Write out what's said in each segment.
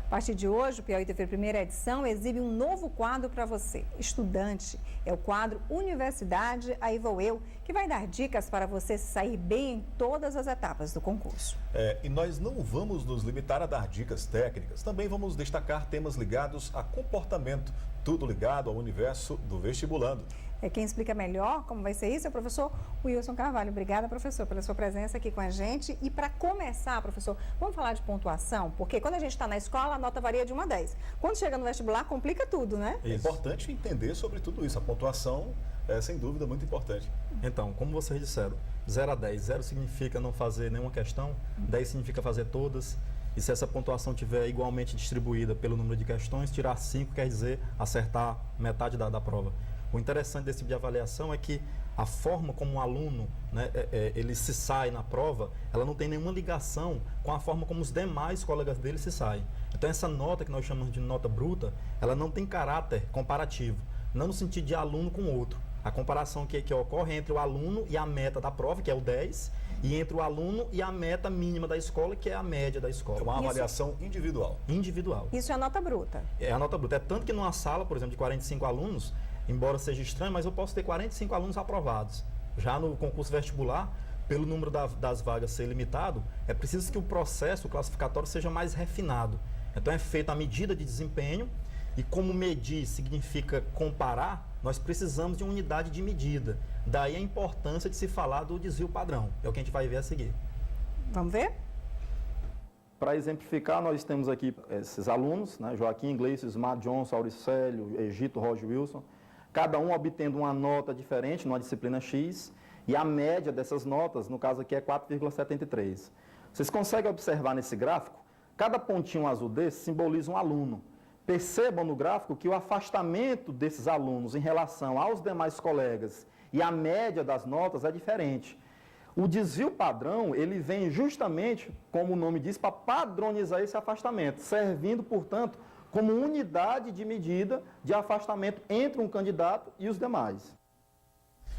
A partir de hoje, o Piauí TV Primeira Edição exibe um novo quadro para você, estudante. É o quadro Universidade, Aí Vou Eu, que vai dar dicas para você sair bem em todas as etapas do concurso. E nós não vamos nos limitar a dar dicas técnicas, também vamos destacar temas ligados a comportamento, tudo ligado ao universo do vestibulando. Quem explica melhor como vai ser isso é o professor Wilson Carvalho. Obrigada, professor, pela sua presença aqui com a gente. E para começar, professor, vamos falar de pontuação? Porque quando a gente está na escola, a nota varia de 1 a 10. Quando chega no vestibular, complica tudo, né? É importante entender sobre tudo isso. A pontuação é, sem dúvida, muito importante. Então, como vocês disseram, 0 a 10. 0 significa não fazer nenhuma questão, 10 significa fazer todas. E se essa pontuação estiver igualmente distribuída pelo número de questões, tirar 5 quer dizer acertar metade da prova. O interessante desse tipo de avaliação é que a forma como o aluno, né, ele se sai na prova, ela não tem nenhuma ligação com a forma como os demais colegas dele se saem. Então essa nota que nós chamamos de nota bruta, ela não tem caráter comparativo, não no sentido de aluno com outro. A comparação que ocorre é entre o aluno e a meta da prova, que é o 10, e entre o aluno e a meta mínima da escola, que é a média da escola. É uma avaliação individual. Individual. Isso é a nota bruta. É a nota bruta. É tanto que numa sala, por exemplo, de 45 alunos, embora seja estranho, mas eu posso ter 45 alunos aprovados. Já no concurso vestibular, pelo número das vagas ser limitado, é preciso que o processo classificatório seja mais refinado. Então é feita a medida de desempenho, e como medir significa comparar, nós precisamos de uma unidade de medida. Daí a importância de se falar do desvio padrão. É o que a gente vai ver a seguir. Vamos ver? Para exemplificar, nós temos aqui esses alunos, né? Joaquim, Gleice, Smart, Johnson, Auricélio, Egito, Roger, Wilson, cada um obtendo uma nota diferente numa disciplina X, e a média dessas notas, no caso aqui, é 4,73. Vocês conseguem observar nesse gráfico? Cada pontinho azul desse simboliza um aluno. Percebam no gráfico que o afastamento desses alunos em relação aos demais colegas e a média das notas é diferente. O desvio padrão, ele vem justamente, como o nome diz, para padronizar esse afastamento, servindo, portanto, como unidade de medida de afastamento entre um candidato e os demais.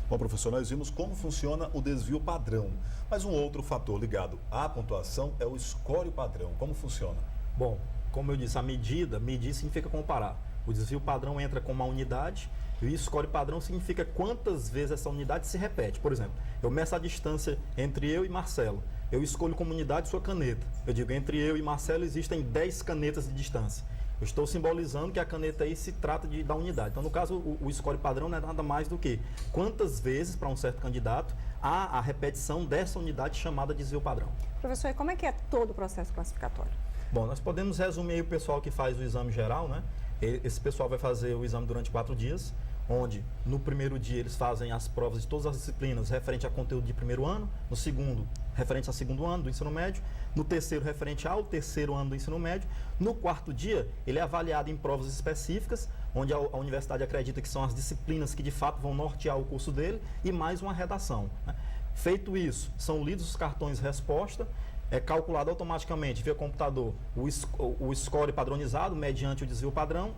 Bom, professor, nós vimos como funciona o desvio padrão, mas um outro fator ligado à pontuação é o score padrão. Como funciona? Bom, como eu disse, medir significa comparar. O desvio padrão entra com uma unidade e o score padrão significa quantas vezes essa unidade se repete. Por exemplo, eu meço a distância entre eu e Marcelo. Eu escolho como unidade sua caneta. Eu digo, entre eu e Marcelo existem 10 canetas de distância. Eu estou simbolizando que a caneta aí se trata da unidade. Então, no caso, o score padrão não é nada mais do que quantas vezes, para um certo candidato, há a repetição dessa unidade chamada desvio padrão. Professor, e como é que é todo o processo classificatório? Bom, nós podemos resumir aí o pessoal que faz o exame geral, né? Esse pessoal vai fazer o exame durante 4 dias, onde no primeiro dia eles fazem as provas de todas as disciplinas referente a conteúdo de primeiro ano, no segundo, referente ao segundo ano do ensino médio, no terceiro, referente ao terceiro ano do ensino médio, no quarto dia, ele é avaliado em provas específicas, onde a universidade acredita que são as disciplinas que de fato vão nortear o curso dele, e mais uma redação, né? Feito isso, são lidos os cartões resposta, é calculado automaticamente via computador o score padronizado mediante o desvio padrão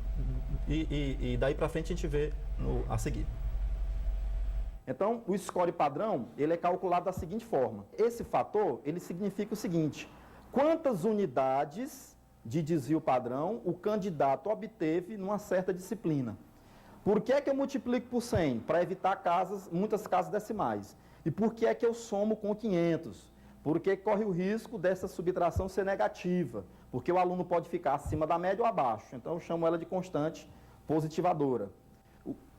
e daí para frente a gente vê a seguir. Então, o score padrão, ele é calculado da seguinte forma. Esse fator, ele significa o seguinte: quantas unidades de desvio padrão o candidato obteve numa certa disciplina. Por que é que eu multiplico por 100? Para evitar muitas casas decimais. E por que é que eu somo com 500? Porque corre o risco dessa subtração ser negativa, porque o aluno pode ficar acima da média ou abaixo. Então, eu chamo ela de constante positivadora.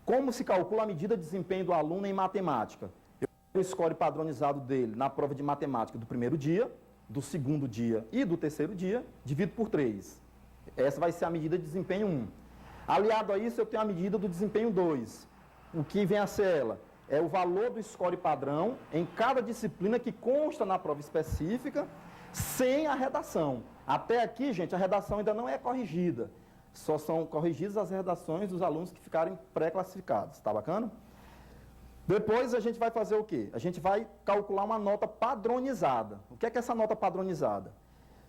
Como se calcula a medida de desempenho do aluno em matemática? Eu tenho o score padronizado dele na prova de matemática do primeiro dia, do segundo dia e do terceiro dia, divido por 3. Essa vai ser a medida de desempenho 1. Aliado a isso, eu tenho a medida do desempenho 2. O que vem a ser ela? É o valor do score padrão em cada disciplina que consta na prova específica, sem a redação. Até aqui, gente, a redação ainda não é corrigida. Só são corrigidas as redações dos alunos que ficarem pré-classificados. Tá bacana? Depois a gente vai fazer o quê? A gente vai calcular uma nota padronizada. O que é essa nota padronizada?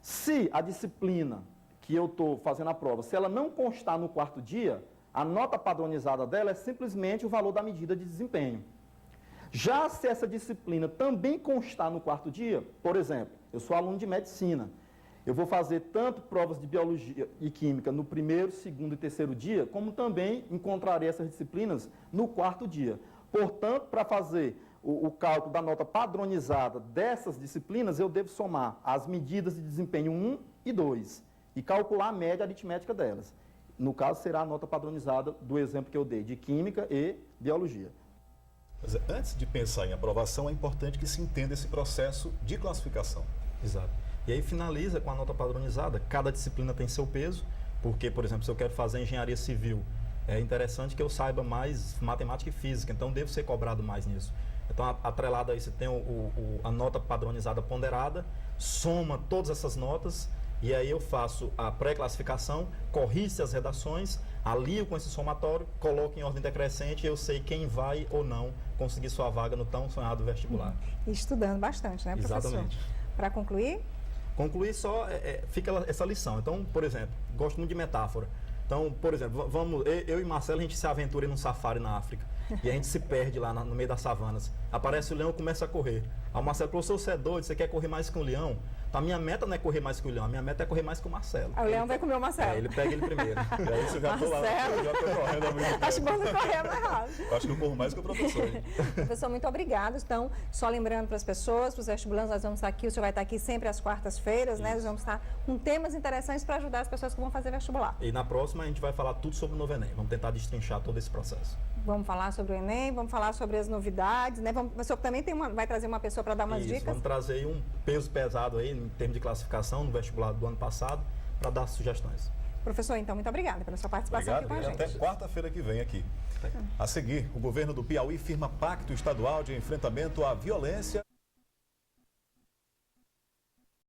Se a disciplina que eu estou fazendo a prova, se ela não constar no quarto dia, a nota padronizada dela é simplesmente o valor da medida de desempenho. Já se essa disciplina também constar no quarto dia, por exemplo, eu sou aluno de medicina, eu vou fazer tanto provas de biologia e química no primeiro, segundo e terceiro dia, como também encontrarei essas disciplinas no quarto dia. Portanto, para fazer o cálculo da nota padronizada dessas disciplinas, eu devo somar as medidas de desempenho 1 e 2 e calcular a média aritmética delas. No caso, será a nota padronizada do exemplo que eu dei, de química e biologia. Mas antes de pensar em aprovação, é importante que se entenda esse processo de classificação. Exato. E aí finaliza com a nota padronizada. Cada disciplina tem seu peso, porque, por exemplo, se eu quero fazer engenharia civil, é interessante que eu saiba mais matemática e física, então devo ser cobrado mais nisso. Então, atrelado a isso, tem a nota padronizada ponderada, soma todas essas notas, e aí eu faço a pré-classificação, corrijo as redações, alio com esse somatório, coloco em ordem decrescente e eu sei quem vai ou não conseguir sua vaga no tão sonhado vestibular. E estudando bastante, né, professor? Exatamente. Para concluir? Concluir só, fica essa lição. Então, por exemplo, gosto muito de metáfora. Então, por exemplo, eu e Marcelo, a gente se aventura num safari na África. E a gente se perde lá no meio das savanas. Aparece o leão e começa a correr. Aí o Marcelo, professor, você é doido, você quer correr mais que um leão? Então, a minha meta não é correr mais que o leão, a minha meta é correr mais que o Marcelo. Aí o leão vai comer o Marcelo. Ele pega ele primeiro. E aí você já tô lá, eu já tô correndo há muito tempo. Acho bom você correr mais rápido. Eu acho que eu corro mais que o professor. Hein? Professor, muito obrigado. Então, só lembrando para as pessoas, para os vestibulantes, nós vamos estar aqui, o senhor vai estar aqui sempre às quartas-feiras, né? Nós vamos estar com temas interessantes para ajudar as pessoas que vão fazer vestibular. E na próxima a gente vai falar tudo sobre o novo Enem. Vamos tentar destrinchar todo esse processo. Vamos falar sobre o Enem, vamos falar sobre as novidades, né? O senhor também vai trazer uma pessoa para dar umas dicas? Vamos trazer aí um peso pesado aí em termos de classificação no vestibular do ano passado para dar sugestões. Professor, então, muito obrigada pela sua participação Obrigado, aqui com a gente. Até quarta-feira que vem aqui. A seguir, o governo do Piauí firma pacto estadual de enfrentamento à violência.